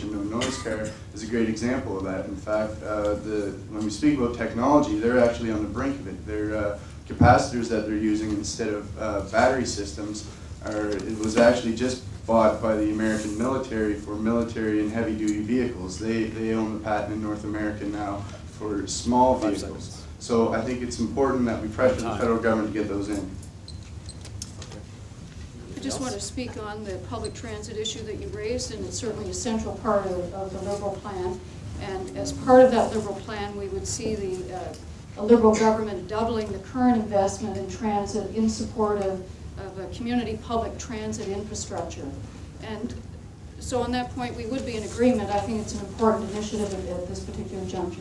emission, no noise car is a great example of that. In fact, when we speak about technology, they're actually on the brink of it. They're capacitors that they're using instead of battery systems. It was actually just bought by the American military for military and heavy-duty vehicles. They own the patent in North America now for small vehicles. So I think it's important that we pressure the federal government to get those in. I just want to speak on the public transit issue that you raised, and it's certainly a central part of the Liberal plan. And as part of that Liberal plan, we would see the Liberal government doubling the current investment in transit in support of a community public transit infrastructure. And so on that point, we would be in agreement. I think it's an important initiative at this particular juncture.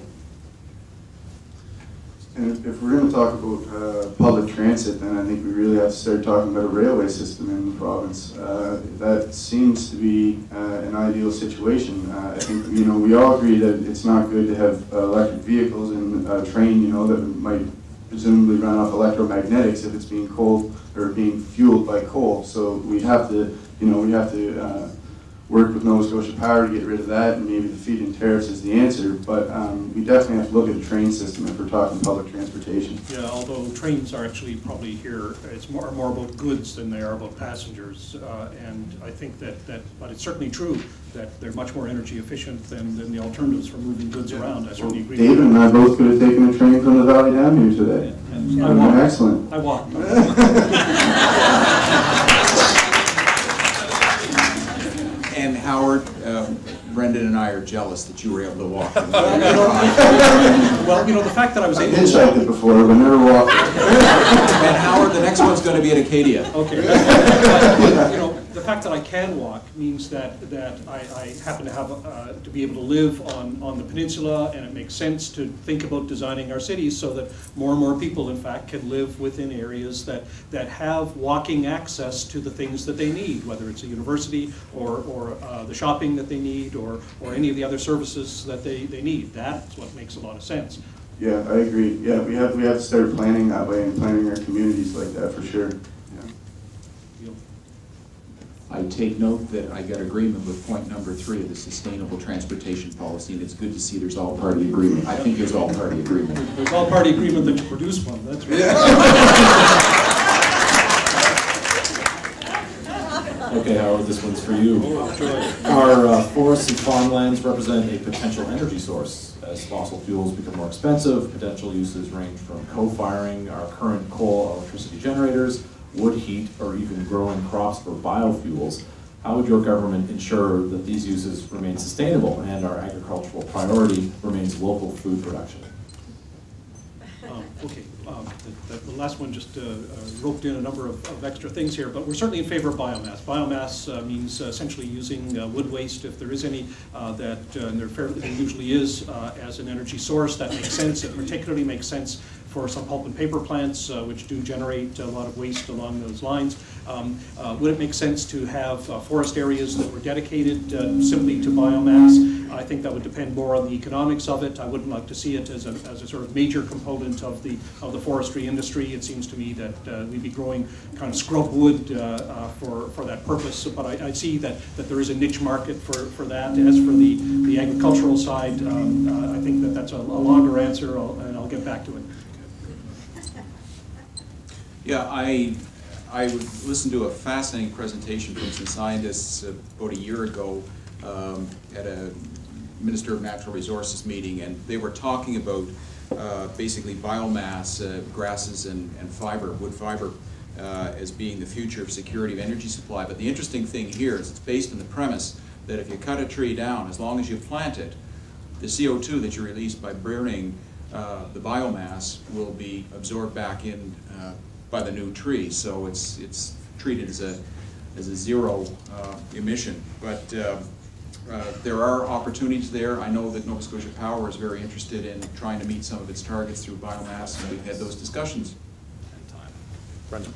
And if we're going to talk about public transit, then I think we really have to start talking about a railway system in the province. That seems to be an ideal situation. I think we all agree that it's not good to have electric vehicles and a train that might presumably run off electromagnetics if it's being being fueled by coal. So we have to work with Nova Scotia Power to get rid of that, and maybe the feed-in tariffs is the answer, but we definitely have to look at the train system if we're talking public transportation. Yeah, although trains are actually probably here, it's more about goods than they are about passengers, and I think but it's certainly true that they're much more energy efficient than the alternatives for moving goods around. I certainly agree. David and I both could have taken a train from the Valley down here today. Yeah, and I walked. Excellent. I walked. And Howard, Brendan and I are jealous that you were able to walk. Well, the fact that I was able to walk. I've hitchhiked it before, but never walked. And Howard, the next one's going to be at Acadia. Okay. The fact that I can walk means that I happen to have to be able to live on the peninsula, and it makes sense to think about designing our cities so that more and more people, in fact, can live within areas that have walking access to the things that they need, whether it's a university or the shopping that they need or any of the other services that they need. That's what makes a lot of sense. Yeah, I agree. Yeah, we have to start planning that way and planning our communities like that for sure. I take note that I got agreement with point number 3 of the sustainable transportation policy, and it's good to see there's all-party agreement. I think there's all-party agreement. There's all-party agreement that you produce one, that's right. Okay, Howard, this one's for you. Our forests and farmlands represent a potential energy source. As fossil fuels become more expensive, potential uses range from co-firing our current coal electricity generators, wood heat, or even growing crops for biofuels. How would your government ensure that these uses remain sustainable and our agricultural priority remains local food production? Okay, the last one just roped in a number of extra things here, but we're certainly in favor of biomass. Biomass means essentially using wood waste, if there is any, and there usually is, as an energy source. That makes sense. It particularly makes sense for some pulp and paper plants, which do generate a lot of waste along those lines. Would it make sense to have forest areas that were dedicated simply to biomass? I think that would depend more on the economics of it. I wouldn't like to see it as a sort of major component of the forestry industry. It seems to me that we'd be growing kind of scrub wood for that purpose. But I see that there is a niche market for that. As for the agricultural side, I think that's a longer answer, and I'll get back to it. Yeah, I listened to a fascinating presentation from some scientists about a year ago at a Minister of Natural Resources meeting, and they were talking about basically biomass, grasses and fiber, wood fiber, as being the future of security of energy supply. But the interesting thing here is it's based on the premise that if you cut a tree down, as long as you plant it, the CO2 that you release by burning the biomass will be absorbed back in by the new tree, so it's treated as a zero emission. But there are opportunities there. I know that Nova Scotia Power is very interested in trying to meet some of its targets through biomass, and we've had those discussions. Brendan.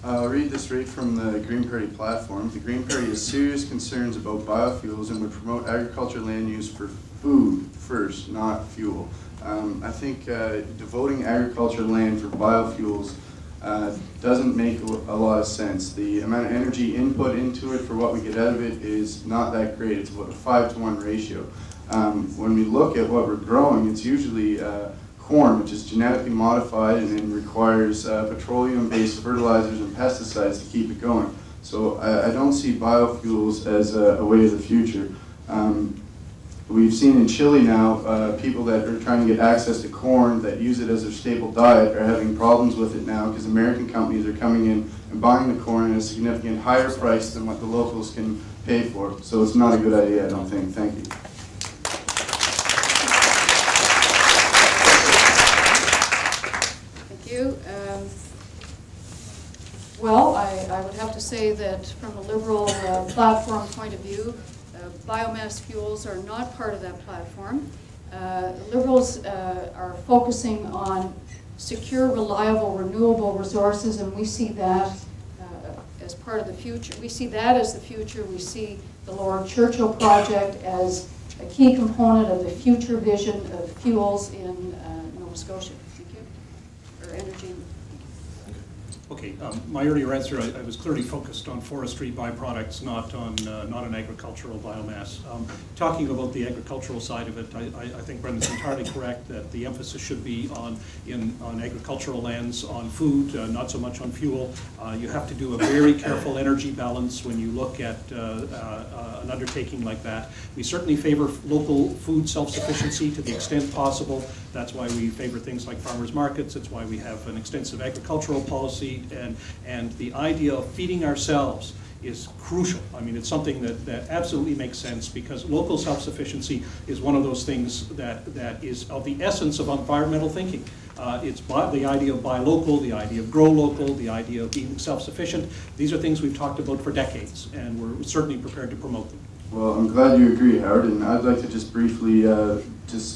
I'll read this right from the Green Party platform. The Green Party has serious concerns about biofuels and would promote agricultural land use for food first, not fuel. I think devoting agricultural land for biofuels doesn't make a lot of sense. The amount of energy input into it for what we get out of it is not that great. It's about a 5-to-1 ratio. When we look at what we're growing, it's usually corn, which is genetically modified and then requires petroleum-based fertilizers and pesticides to keep it going. So I don't see biofuels as a way of the future. We've seen in Chile now, people that are trying to get access to corn that use it as their staple diet are having problems with it now because American companies are coming in and buying the corn at a significant higher price than what the locals can pay for. So it's not a good idea, I don't think. Thank you. Thank you. Well, I would have to say that from a Liberal platform point of view, biomass fuels are not part of that platform. Liberals are focusing on secure, reliable, renewable resources, and we see that as part of the future. We see that as the future. We see the Lord Churchill project as a key component of the future vision of fuels in Nova Scotia. Thank you. Or energy. Okay, my earlier answer, I was clearly focused on forestry byproducts, not on agricultural biomass. Talking about the agricultural side of it, I think Brendan's entirely correct that the emphasis should be on agricultural lands, on food, not so much on fuel. You have to do a very careful energy balance when you look at an undertaking like that. We certainly favor local food self-sufficiency to the extent possible. That's why we favor things like farmers markets. It's why we have an extensive agricultural policy, and the idea of feeding ourselves is crucial. I mean, it's something that absolutely makes sense, because local self-sufficiency is one of those things that is of the essence of environmental thinking. It's the idea of buy local, the idea of grow local, the idea of being self-sufficient. These are things we've talked about for decades, and we're certainly prepared to promote them. Well, I'm glad you agree, Howard, and I'd like to just briefly,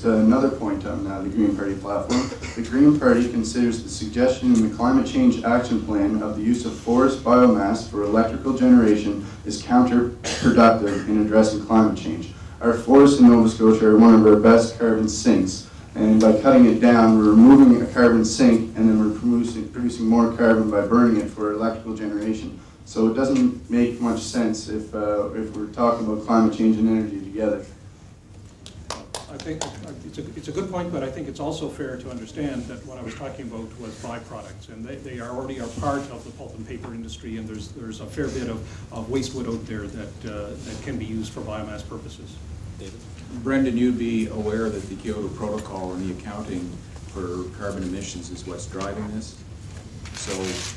another point on the Green Party platform. The Green Party considers the suggestion in the Climate Change Action Plan of the use of forest biomass for electrical generation is counterproductive in addressing climate change. Our forests in Nova Scotia are one of our best carbon sinks, and by cutting it down, we're removing a carbon sink, and then we're producing more carbon by burning it for electrical generation. So it doesn't make much sense if we're talking about climate change and energy together. I think it's a good point, but I think it's also fair to understand that what I was talking about was byproducts, and they already are part of the pulp and paper industry, and there's a fair bit of waste wood out there that can be used for biomass purposes. David? Brendan, you'd be aware that the Kyoto Protocol and the accounting for carbon emissions is what's driving this. So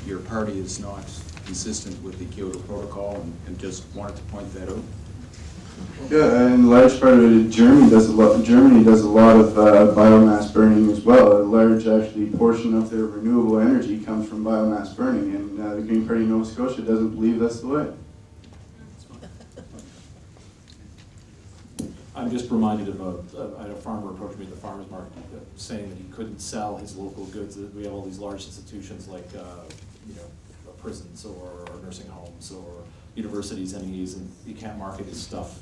your party is not consistent with the Kyoto Protocol, and just wanted to point that out. Yeah, and large part of it, Germany does a lot of biomass burning as well. A large, actually, portion of their renewable energy comes from biomass burning, and the Green Party of Nova Scotia doesn't believe that's the way. I'm just reminded of I had a farmer approach me at the farmer's market saying that he couldn't sell his local goods. We have all these large institutions like prisons or nursing homes or universities, and he can't market his stuff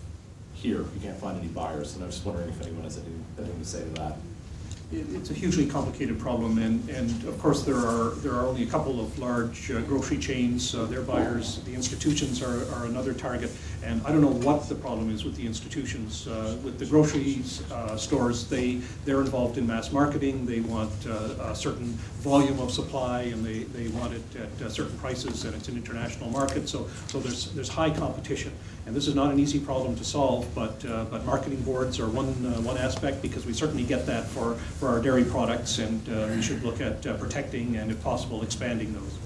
here. You can't find any buyers, and I was just wondering if anyone has anything to say to that. It's a hugely complicated problem, and of course there are only a couple of large grocery chains. Their buyers, the institutions are another target, and I don't know what the problem is with the institutions. With the grocery stores, they're involved in mass marketing. They want a certain volume of supply, and they want it at certain prices, and it's an international market. So there's high competition, and this is not an easy problem to solve. But marketing boards are one aspect, because we certainly get that for our dairy products, and we should look at protecting and, if possible, expanding those.